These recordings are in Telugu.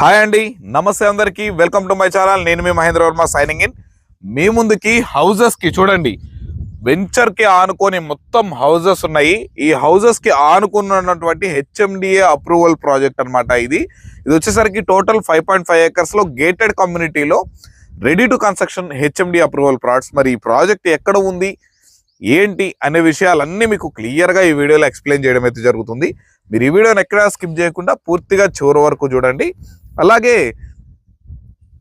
హాయ్ అండి, నమస్తే అందరికీ. Welcome to my channel. నేను మీ మహేంద్ర వర్మ సైనింగ్ ఇన్. మీ ముందుకి హౌజెస్ కి చూడండి, వెంచర్ కి ఆనుకొని మొత్తం హౌజెస్ ఉన్నాయి. ఈ హౌజెస్ కి ఆనుకున్నటువంటి హెచ్ఎండిఏ అప్రూవల్ ప్రాజెక్ట్ అనమాట. ఇది వచ్చేసరికి టోటల్ 5.5 acres లో గేటెడ్ కమ్యూనిటీలో ready to construction HMDA approval projects. మరి ఈ ప్రాజెక్ట్ ఎక్కడ ఉంది, ఏంటి అనే విషయాలన్నీ మీకు క్లియర్గా ఈ వీడియోలో ఎక్స్ప్లెయిన్ చేయడం అయితే జరుగుతుంది. మీరు ఈ వీడియోని ఎక్కడా స్కిప్ చేయకుండా పూర్తిగా చివరి వరకు చూడండి. అలాగే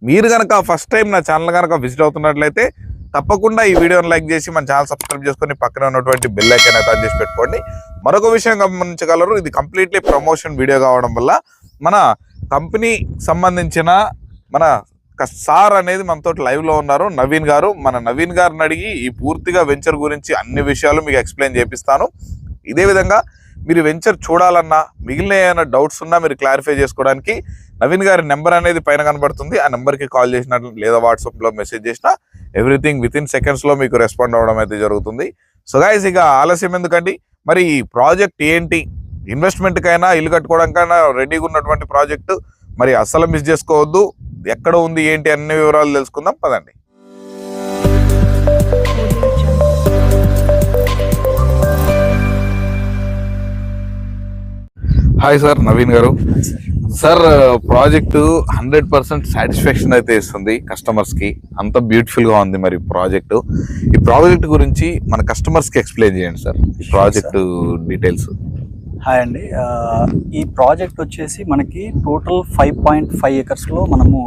మీరు కనుక ఫస్ట్ టైం నా ఛానల్ కనుక విజిట్ అవుతున్నట్లయితే తప్పకుండా ఈ వీడియోని లైక్ చేసి మన ఛానల్ సబ్స్క్రైబ్ చేసుకొని పక్కన ఉన్నటువంటి బెల్ ఐకాన్ అయితే ఆన్ చేసి పెట్టుకోండి. మరొక విషయం గమనించగలరు, ఇది కంప్లీట్లీ ప్రమోషన్ వీడియో కావడం వల్ల మన కంపెనీ సంబంధించిన మన సార్ అనేది మనతో లైవ్లో ఉన్నారు, నవీన్ గారు. మన నవీన్ గారిని అడిగి ఈ పూర్తిగా వెంచర్ గురించి అన్ని విషయాలు మీకు ఎక్స్ప్లెయిన్ చేపిస్తాను. ఇదే విధంగా మీరు వెంచర్ చూడాలన్నా, మిగిలిన ఏమైనా డౌట్స్ ఉన్నా మీరు క్లారిఫై చేసుకోవడానికి నవీన్ గారి నెంబర్ అనేది పైన కనబడుతుంది. ఆ నెంబర్కి కాల్ చేసినా లేదా వాట్సాప్లో మెసేజ్ చేసినా ఎవ్రీథింగ్ వితిన్ సెకండ్స్లో మీకు రెస్పాండ్ అవ్వడం అయితే జరుగుతుంది. సో గైస్, ఇక ఆలస్యం ఎందుకండి, మరి ఈ ప్రాజెక్ట్ ఏంటి, ఇన్వెస్ట్మెంట్కైనా ఇల్లు కట్టుకోవడానికైనా రెడీగా ఉన్నటువంటి ప్రాజెక్టు, మరి అస్సలు మిస్ చేసుకోవద్దు. ఎక్కడ ఉంది ఏంటి అన్ని వివరాలు తెలుసుకుందాం, పదండి. హాయ్ సార్, నవీన్ గారు. సార్, ప్రాజెక్టు 100% సాటిస్ఫాక్షన్ అయితే ఇస్తుంది కస్టమర్స్ కి. అంత బ్యూటిఫుల్ గా ఉంది. మరి ఈ ప్రాజెక్ట్ గురించి మన కస్టమర్స్ కి ఎక్స్ప్లెయిన్ చేయండి సార్, ఈ ప్రాజెక్టు డీటెయిల్స్. హాయ్ అండి, ఈ ప్రాజెక్ట్ వచ్చేసి మనకి టోటల్ 5.5 acres లో మనము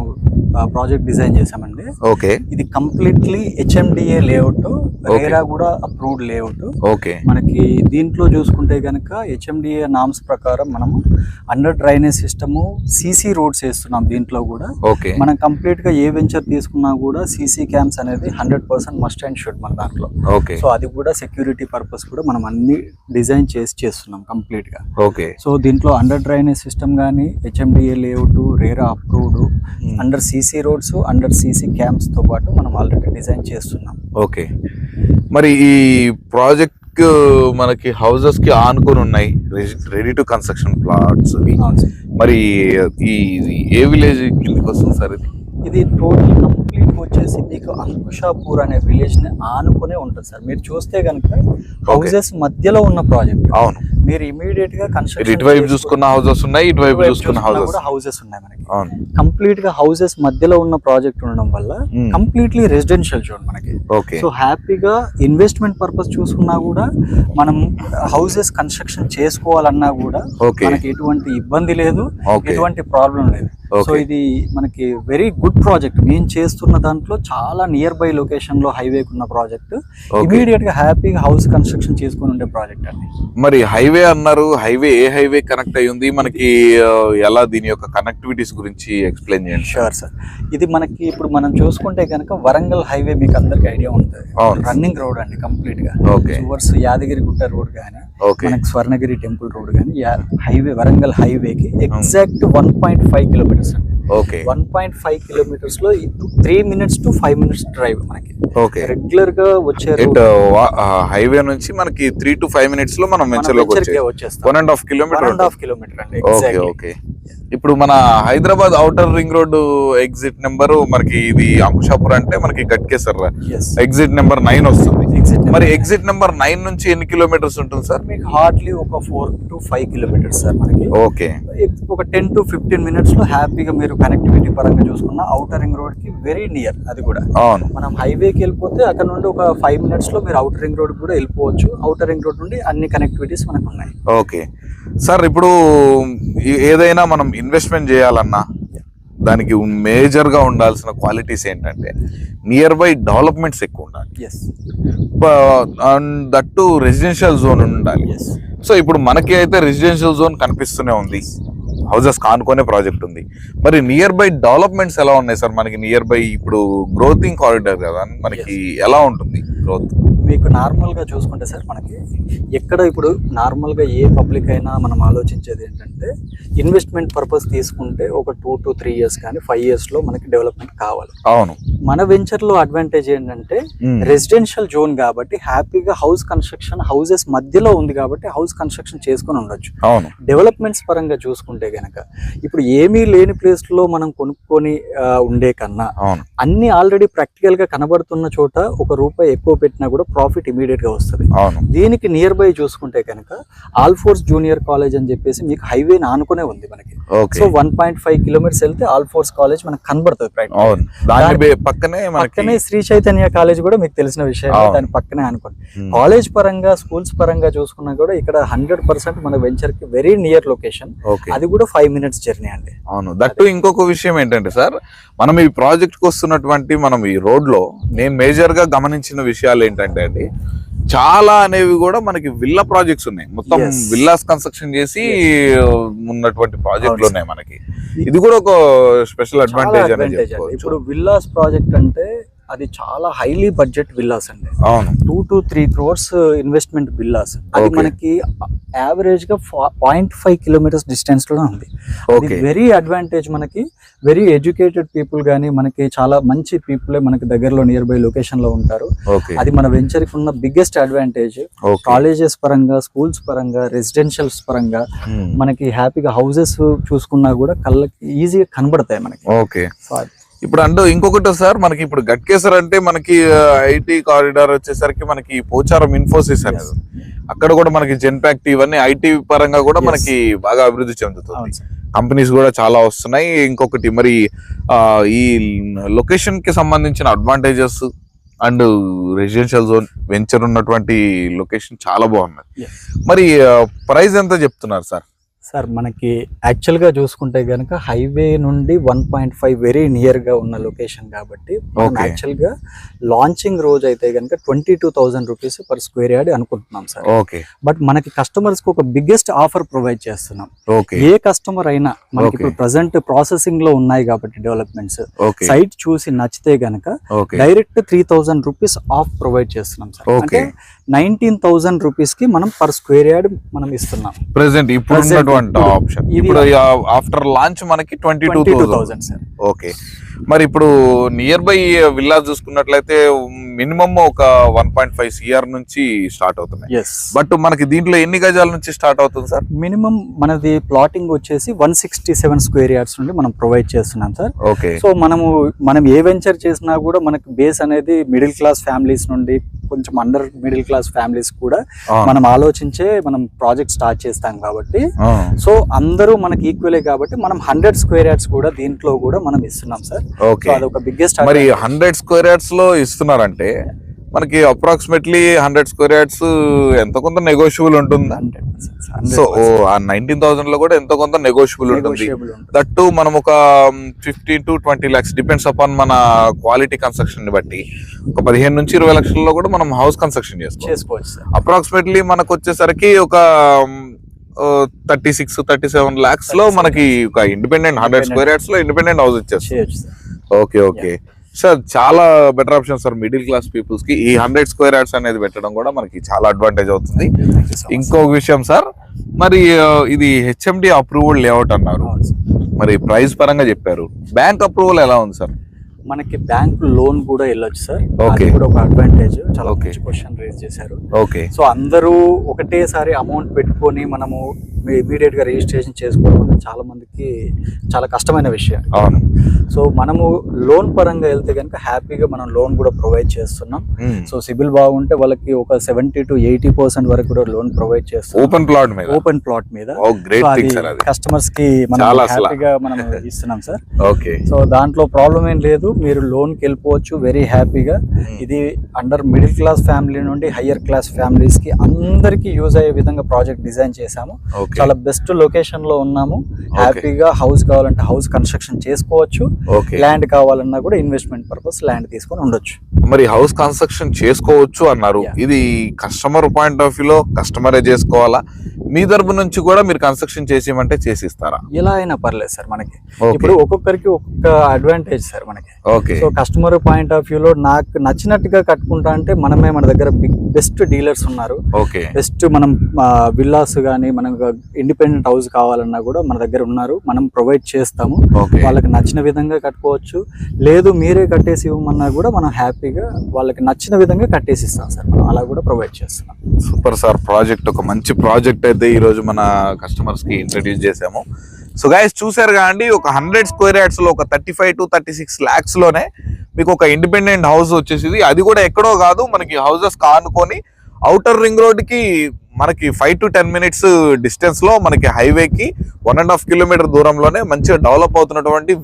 ప్రాజెక్ట్ డిజైన్ చేసామండి. ఓకే. ఇది కంప్లీట్లీ హెచ్ఎండిఏ లేఅవుట్, రేరా కూడా అప్రూవ్డ్ లేఅవుట్. ఓకే. మనకి దీంట్లో చూసుకుంటే కనుక హెచ్ఎండిఏ నామ్స్ ప్రకారం మనము under drainage system, CC roads వేస్తున్నాం దీంట్లో కూడా. ఓకే. మనం కంప్లీట్ గా ఏ వెంచర్ తీసుకున్నా కూడా సీసీ క్యామ్స్ అనేది 100% మస్ట్ అండ్ షుడ్ మన దాంట్లో. ఓకే. సో అది కూడా సెక్యూరిటీ పర్పస్ కూడా మనం అన్ని డిజైన్ చేస్తున్నాం కంప్లీట్ గా. ఓకే. సో దీంట్లో అండర్ డ్రైనేజ్ సిస్టమ్ కానీ, HMDA layout, RERA approved, under CC roads, under CC camps తో పాటు మనం ఆల్రెడీ డిజైన్ చేస్తున్నాం. ఓకే. మరి ఈ ప్రాజెక్ట్ మనకి హౌసెస్ కి ఆనుకొని ఉన్నాయి రెడీ టు కన్స్ట్రక్షన్ ప్లాట్స్. మరి ఈ ఏ విలేజ్ కిందకి వస్తుంది సార్? ఇది టోటల్ కంప్లీట్ వచ్చేసి మీకు అంకుషాపూర్ అనే విలేజ్ ని ఆనుకునే ఉంటుంది సార్. మీరు చూస్తే కనుక హౌసెస్ మధ్యలో ఉన్న ప్రాజెక్ట్. అవును. మీరు ఇమీడియట్ గా కన్స్ట్రక్షన్ ఇటువైపు చూసుకున్న హౌసెస్ ఉన్నాయి, ఇటువైపు చూసుకున్న హౌసెస్ ఉన్నాయి మనకి. కంప్లీట్ గా హౌసెస్ మధ్యలో ఉన్న ప్రాజెక్ట్ ఉండడం వల్ల కంప్లీట్లీ రెసిడెన్షియల్ జోన్ మనకి. సో హ్యాపీగా ఇన్వెస్ట్మెంట్ పర్పస్ చూసుకున్నా కూడా, మనం హౌసెస్ కన్స్ట్రక్షన్ చేసుకోవాలన్నా కూడా మనకి ఎటువంటి ఇబ్బంది లేదు, ఎటువంటి ప్రాబ్లం లేదు. సో ఇది మనకి వెరీ గుడ్ ప్రాజెక్ట్. మేము చేస్తున్న దాంట్లో చాలా నియర్ బై లొకేషన్ లో హైవే ఉన్న ప్రాజెక్ట్. ఇమీడియట్ గా హ్యాపీగా హౌస్ కన్స్ట్రక్షన్ చేసుకుని ఉండే ప్రాజెక్ట్ అండి. మరి హైవే అన్నారు, హైవే ఏ హైవే కనెక్ట్ అయ్యి ఉంది మనకి, ఎలా దీని యొక్క కనెక్టివిటీస్ గురించి ఎక్స్ప్లెయిన్ చేయండి. Sure sir. ఇది మనకి ఇప్పుడు మనం చూసుకుంటే కనుక వరంగల్ హైవే మీకు అందరికి ఐడియా ఉంటుంది. రన్నింగ్ రోడ్ అండి కంప్లీట్ గా. టువర్డ్స్ యాదగిరి గుట్ట రోడ్ కానీ, మనకి స్వర్ణగిరి టెంపుల్ రోడ్ కానీ, హైవే వరంగల్ హైవేకి ఎగ్జాక్ట్ 1.5 kilometers. 1.5 kilometers లో 3 minutes to 5 minutes డ్రైవ్ మనకి. రెగ్యులర్ గా వచ్చే హైవే నుంచి మనకి 3 to 5 minutes లో మనం వెంచర్ లోకి వచ్చేస్తాం. 1.5 kilometer అండి. ఓకే. ఇప్పుడు మన Hyderabad outer ring road exit number మనకి, ఇది అంకుషాపూర్ అంటే మనకి గట్కేసర్ ఎగ్జిట్ నెంబర్ 9 వస్తుంది. మరి ఎగ్జిట్ నెంబర్ 9 నుంచి ఎన్ని కిలోమీటర్స్ ఉంటుంది సార్? మీకు హార్డ్లీ ఒక 4 to 5 kilometers సార్ మనకి. ఓకే. ఒక 10 to 15 minutes లో హ్యాపీగా మీరు కనెక్టివిటీ పరంగా చూసుకున్న ఔటర్ రింగ్ రోడ్ కి వెరీ నియర్. అది కూడా మనం హైవేకి వెళ్ళిపోతే అక్కడ నుండి ఒక 5 minutes లో మీరు ఔటర్ రింగ్ రోడ్ కూడా వెళ్ళిపోవచ్చు. ఔటర్ రింగ్ రోడ్ నుండి అన్ని కనెక్టివిటీస్ మనకు ఉన్నాయి. ఓకే సార్, ఇప్పుడు ఏదైనా మనం ఇన్వెస్ట్మెంట్ చేయాలన్నా దానికి మేజర్ గా ఉండాల్సిన క్వాలిటీస్ ఏంటంటే, నియర్ బై డెవలప్మెంట్స్ ఎక్కువ ఉండాలి, అండ్ దట్టు రెసిడెన్షియల్ జోన్ ఉండాలి. సో ఇప్పుడు మనకి అయితే రెసిడెన్షియల్ జోన్ కనిపిస్తూనే ఉంది, హౌసెస్ కానుకునే ప్రాజెక్ట్ ఉంది. మరి నియర్ బై డెవలప్మెంట్స్ ఎలా ఉన్నాయి సార్? మనకి నియర్ బై ఇప్పుడు గ్రోతింగ్ కారిడార్ కదా, మనకి ఎలా ఉంటుంది? గ్రోత్? మీకు నార్మల్గా చూసుకుంటే సార్ మనకి ఎక్కడ ఇప్పుడు నార్మల్గా ఏ పబ్లిక్ అయినా మనం ఆలోచించేది ఏంటంటే ఇన్వెస్ట్మెంట్ పర్పస్ తీసుకుంటే ఒక 2 to 3 years కానీ 5 yearsలో మనకి డెవలప్మెంట్ కావాలి. అవును. మన వెంచర్లో అడ్వాంటేజ్ ఏంటంటే రెసిడెన్షియల్ జోన్ కాబట్టి హ్యాపీగా హౌస్ కన్స్ట్రక్షన్ హౌసెస్ మధ్యలో ఉంది కాబట్టి హౌస్ కన్స్ట్రక్షన్ చేసుకొని ఉండొచ్చు. అవును. డెవలప్మెంట్స్ పరంగా చూసుకుంటే గనక ఇప్పుడు ఏమీ లేని ప్లేస్లో మనం కొనుక్కొని ఉండే కన్నా అన్ని ఆల్రెడీ ప్రాక్టికల్ గా కనబడుతున్న చోట ₹1 ఎక్కువ పెట్టినా కూడా ప్రాఫిట్ ఇమీడియట్ గా వస్తుంది. దీనికి నియర్ బై చూసుకుంటే కనుక ఆల్ఫోర్స్ జూనియర్ కాలేజ్ అని చెప్పేసి మీకు హైవే ఆనుకునే ఉంది మనకి. సో 1.5 kilometers వెళ్తే ఆల్ఫోర్స్ కాలేజ్ మనకు కనబడుతుంది. పక్కనే శ్రీ చైతన్య కాలేజ్ కూడా మీకు తెలిసిన విషయం, దాని పక్కనే అనుకోండి. కాలేజ్ పరంగా స్కూల్స్ పరంగా చూసుకున్నా కూడా ఇక్కడ 100% మన వెంచర్ కి వెరీ నియర్ లొకేషన్. అది కూడా 5 minutes జర్నీ అండి. అవును. దట్టు ఇంకొక విషయం ఏంటంటే సార్, మనం ఈ ప్రాజెక్ట్ కి వస్తున్నటువంటి మనం ఈ రోడ్ లో నేను మేజర్ గా గమనించిన విషయాలు ఏంటంటే అండి, చాలా అనేవి కూడా మనకి విల్లా ప్రాజెక్ట్స్ ఉన్నాయి. మొత్తం విల్లాస్ కన్స్ట్రక్షన్ చేసి ఉన్నటువంటి ప్రాజెక్టులు ఉన్నాయి మనకి. ఇది కూడా ఒక స్పెషల్ అడ్వాంటేజ్ అనేది చెప్పుకోవచ్చు. ఇప్పుడు విల్లాస్ ప్రాజెక్ట్ అంటే అది చాలా హైలీ బడ్జెట్ విల్లాస్ అండి. 2 to 3 crores ఇన్వెస్ట్మెంట్ విల్లాస్. అది మనకి యావరేజ్ గా 0.5 kilometers డిస్టెన్స్ లో ఉంది. వెరీ అడ్వాంటేజ్ మనకి. వెరీ ఎడ్యుకేటెడ్ పీపుల్ గానీ మనకి చాలా మంచి పీపుల్ మనకి దగ్గరలో నియర్ బై లొకేషన్ లో ఉంటారు. అది మన వెంచర్ కి ఉన్న బిగ్గెస్ట్ అడ్వాంటేజ్. కాలేజెస్ పరంగా, స్కూల్స్ పరంగా, రెసిడెన్షియల్స్ పరంగా మనకి హ్యాపీగా హౌసెస్ చూసుకున్నా కూడా కళ్ళకి ఈజీగా కనబడతాయి మనకి. ఇప్పుడు అంటే ఇంకొకటి సార్, మనకి ఇప్పుడు గట్కేసర్ అంటే మనకి ఐటీ కారిడార్ వచ్చేసరికి మనకి పోచారం ఇన్ఫోసిస్ అనేది, అక్కడ కూడా మనకి జెన్పాక్ట్ ఇవన్నీ ఐటీ పరంగా కూడా మనకి బాగా అభివృద్ధి చెందుతుంది. కంపెనీస్ కూడా చాలా వస్తున్నాయి. ఇంకొకటి మరి ఈ లొకేషన్ కి సంబంధించిన advantages and residential zone venture ఉన్నటువంటి లొకేషన్ చాలా బాగున్నది. మరి ప్రైస్ ఎంత చెప్తున్నారు సార్? సార్ మనకి యాక్చువల్గా చూసుకుంటే కనుక హైవే నుండి 1.5 వెరీ నియర్గా ఉన్న లొకేషన్ కాబట్టి యాక్చువల్గా లాంచింగ్ రోజు అయితే కనుక ₹22,000 per square yard అనుకుంటున్నాం సార్. బట్ మనకి కస్టమర్స్కి ఒక బిగ్గెస్ట్ ఆఫర్ ప్రొవైడ్ చేస్తున్నాం. ఏ కస్టమర్ అయినా మనకి ఇప్పుడు ప్రజెంట్ ప్రాసెసింగ్ లో ఉన్నాయి కాబట్టి డెవలప్మెంట్స్ సైట్ చూసి నచ్చితే గనక డైరెక్ట్ ₹3,000 ఆఫ్ ప్రొవైడ్ చేస్తున్నాం సార్. అంటే ₹19,000 కి మనం పర్ స్క్వేర్ యార్డ్ మనం ఇస్తున్నాం ప్రెసెంట్ ఇప్పుడు ఆప్షన్. ఇప్పుడు ఆఫ్టర్ లాంచ్ మనకి 22,000 సార్. ఓకే. మరి ఇప్పుడు నియర్ బై విల్లా చూసుకున్నట్లయితే మినిమం ఒక 1.5 CR నుంచి స్టార్ట్ అవుతున్నాయి. బట్ మనకి దీంట్లో ఎన్ని గజాల నుంచి స్టార్ట్ అవుతుంది సార్? మినిమం మనది ప్లాటింగ్ వచ్చేసి 167 square yards నుండి మనం ప్రొవైడ్ చేస్తున్నాం సార్. ఓకే. సో మనం ఏ వెంచర్ చేసినా కూడా మనకి బేస్ అనేది మిడిల్ క్లాస్ ఫ్యామిలీస్ నుండి కొంచెం అండర్ మిడిల్ క్లాస్ ఫ్యామిలీస్ కూడా మనం ఆలోచించే మనం ప్రాజెక్ట్ స్టార్ట్ చేస్తాం కాబట్టి సో అందరూ మనకి ఈక్వలే కాబట్టి మనం 100 square yards కూడా దీంట్లో కూడా మనం ఇస్తున్నాం సార్. ఓకే. అదొక బిగ్గెస్ట్. మరి 100 square yards లో ఇస్తున్నారంటే మనకి అప్రాక్సిమేట్లీ 100 square yards ఎంత కొంత నెగోషియబుల్ ఉంటుంది. సో ఆ 19,000 లో కూడా ఎంతో కొంత నెగోషియబుల్ ఉంటుంది. దట్టు మనం ఒక 15 to 20 lakhs డిపెండ్స్ అపాన్ మన క్వాలిటీ కన్స్ట్రక్షన్ ని బట్టి ఒక 15 నుంచి 20 లక్షల్లో కూడా మనం హౌస్ కన్స్ట్రక్షన్ చేసుకోవచ్చు. అప్రాక్సిమేట్లీ మనకు వచ్చేసరికి ఒక 36-37 lakhs లో మనకి ఒక ఇండిపెండెంట్ 100 square yards లో ఇండిపెండెంట్ హౌస్ ఇచ్చేస్తుంది. ఓకే. ఓకే సార్, చాలా better option sir middle class peoples కి. ఈ 100 square yards అనేది పెట్టడం కూడా మనకి చాలా అడ్వాంటేజ్ అవుతుంది. ఇంకొక విషయం సార్, మరి ఇది HMD అప్రూవల్ లేఅవుట్ అన్నారు, మరి ప్రైస్ పరంగా చెప్పారు. బ్యాంక్ అప్రూవల్ ఎలా ఉంది సార్? మనకి బ్యాంక్ లోన్ కూడా వెళ్ళొచ్చు సార్. అది కూడా ఒక అడ్వాంటేజ్. చాలా మంచి క్వశ్చన్ రేజ్ చేశారు. ఓకే. సో అందరూ ఒకటేసారి అమౌంట్ పెట్టుకొని మనము ఇమీడియట్ గా రిజిస్ట్రేషన్ చేసుకోవడం అనేది చాలా మందికి చాలా కష్టమైన విషయం. అవును. సో మనము లోన్ పరంగా వెళ్తే కనుక హ్యాపీగా మనం లోన్ కూడా ప్రొవైడ్ చేస్తున్నాం. సో సిబిల్ బాగుంటే వాళ్ళకి ఒక 70 to 80% వరకు కూడా లోన్ ప్రొవైడ్ చేస్తున్నాం ఓపెన్ ప్లాట్ మీద. కస్టమర్స్ కి మనం హ్యాపీగా మనం ఇస్తున్నాం సార్. ఓకే. సో దాంట్లో ప్రాబ్లం ఏం లేదు, మీరు లోన్ కి వెళ్ళిపోవచ్చు వెరీ హ్యాపీగా. ఇది అండర్ మిడిల్ క్లాస్ ఫ్యామిలీ నుండి హయ్యర్ క్లాస్ ఫ్యామిలీస్ కి అందరికి యూజ్ అయ్యే విధంగా ప్రాజెక్ట్ డిజైన్ చేశాము. చాలా బెస్ట్ లొకేషన్ లో ఉన్నాము. హ్యాపీగా హౌస్ కావాలంటే హౌస్ కన్స్ట్రక్షన్ చేసుకోవచ్చు. ల్యాండ్ కావాలన్నా కూడా ఇన్వెస్ట్మెంట్ పర్పస్ ల్యాండ్ తీసుకొని ఉండొచ్చు. మరి హౌస్ కన్స్ట్రక్షన్ చేసుకోవచ్చు అన్నారు, ఇది కస్టమర్ పాయింట్ ఆఫ్ వ్యూ లో కస్టమరే చేసుకోవాలా మీ తరపు నుంచి కూడా మీరు కన్స్ట్రక్షన్ చేసేయమంటే చేసి ఇస్తారా? ఎలా అయినా పర్లేదు సార్ మనకి. Okay. ఇప్పుడు ఒక్కొక్కరికి ఒక్కొక్క అడ్వాంటేజ్ సార్ మనకి. Okay. So customer point of వ్యూలో నాకు నచ్చినట్టుగా కట్టుకుంటా అంటే మనమే, మన దగ్గర బెస్ట్ డీలర్స్ ఉన్నారు. ఓకే. బెస్ట్ మనం విల్లాస్ కానీ మనకు ఇండిపెండెంట్ హౌస్ కావాలన్నా కూడా మన దగ్గర ఉన్నారు, మనం ప్రొవైడ్ చేస్తాము. ఓకే. వాళ్ళకి నచ్చిన విధంగా కట్టుకోవచ్చు, లేదు మీరే కట్టేసి ఇవ్వమన్నా కూడా మనం హ్యాపీగా వాళ్ళకి నచ్చిన విధంగా కట్టేసి ఇస్తాం సార్. మనం అలా కూడా ప్రొవైడ్ చేస్తున్నాం. సూపర్ సార్, ప్రాజెక్ట్ ఒక మంచి ప్రాజెక్ట్ అయితే ఈ రోజు మన కస్టమర్స్ కి ఇంట్రడ్యూస్ చేసాము. సో గైస్ చూసారు కాండి, ఒక 100 స్క్వేర్ యార్డ్స్ లో ఒక 35 to 36 lakhs లోనే మీకు ఒక ఇండిపెండెంట్ హౌస్ వచ్చేసింది. అది కూడా ఎక్కడో కాదు, మనకి హౌసెస్ కానుకొని ఔటర్ రింగ్ రోడ్ కి మనకి 5 to 10 minutes డిస్టెన్స్ లో మనకి హైవేకి 1.5 kilometer దూరంలోనే మంచిగా డెవలప్ అవుతున్నటువంటి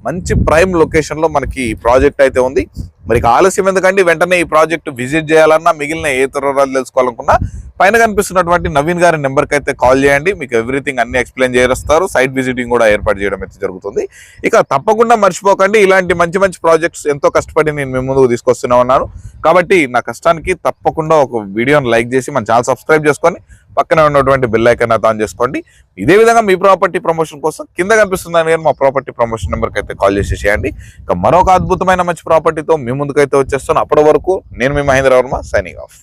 మంచి ప్రైమ్ లొకేషన్ లో మనకి ప్రాజెక్ట్ అయితే ఉంది. మరి ఆలస్యం ఎందుకండి, వెంటనే ఈ ప్రాజెక్ట్ విజిట్ చేయాలన్నా, మిగిలిన ఏ తరుణాలు తెలుసుకోవాలనుకున్నా పైన కనిపిస్తున్నటువంటి నవీన్ గారి నెంబర్కి అయితే కాల్ చేయండి. మీకు ఎవ్రీథింగ్ అన్ని ఎక్స్ప్లెయిన్ చేస్తారు. సైట్ విజిటింగ్ కూడా ఏర్పాటు చేయడం అయితే జరుగుతుంది. ఇక తప్పకుండా మర్చిపోకండి, ఇలాంటి మంచి మంచి ప్రాజెక్ట్స్ ఎంతో కష్టపడి నేను మీ ముందుకు తీసుకొస్తూనే ఉన్నాను. కాబట్టి నా కష్టానికి తప్పకుండా ఒక వీడియోని లైక్ చేసి మన ఛానల్ సబ్స్క్రైబ్ చేసుకొని పక్కనే ఉన్నటువంటి బెల్ ఐకాన్ ఆన్ చేసుకోండి. ఇదే విధంగా మీ ప్రాపర్టీ ప్రమోషన్ కోసం కింద కనిపిస్తుందని కానీ మా ప్రాపర్టీ ప్రమోషన్ నెంబర్కి అయితే కాల్ చేసి చేయండి. ఇక మరొక అద్భుతమైన మంచి ప్రాపర్టీతో మీ ముందుకైతే వచ్చేస్తాను. అప్పటి వరకు నేను మీ మహేంద్ర వర్మ, సైనింగ్ ఆఫ్.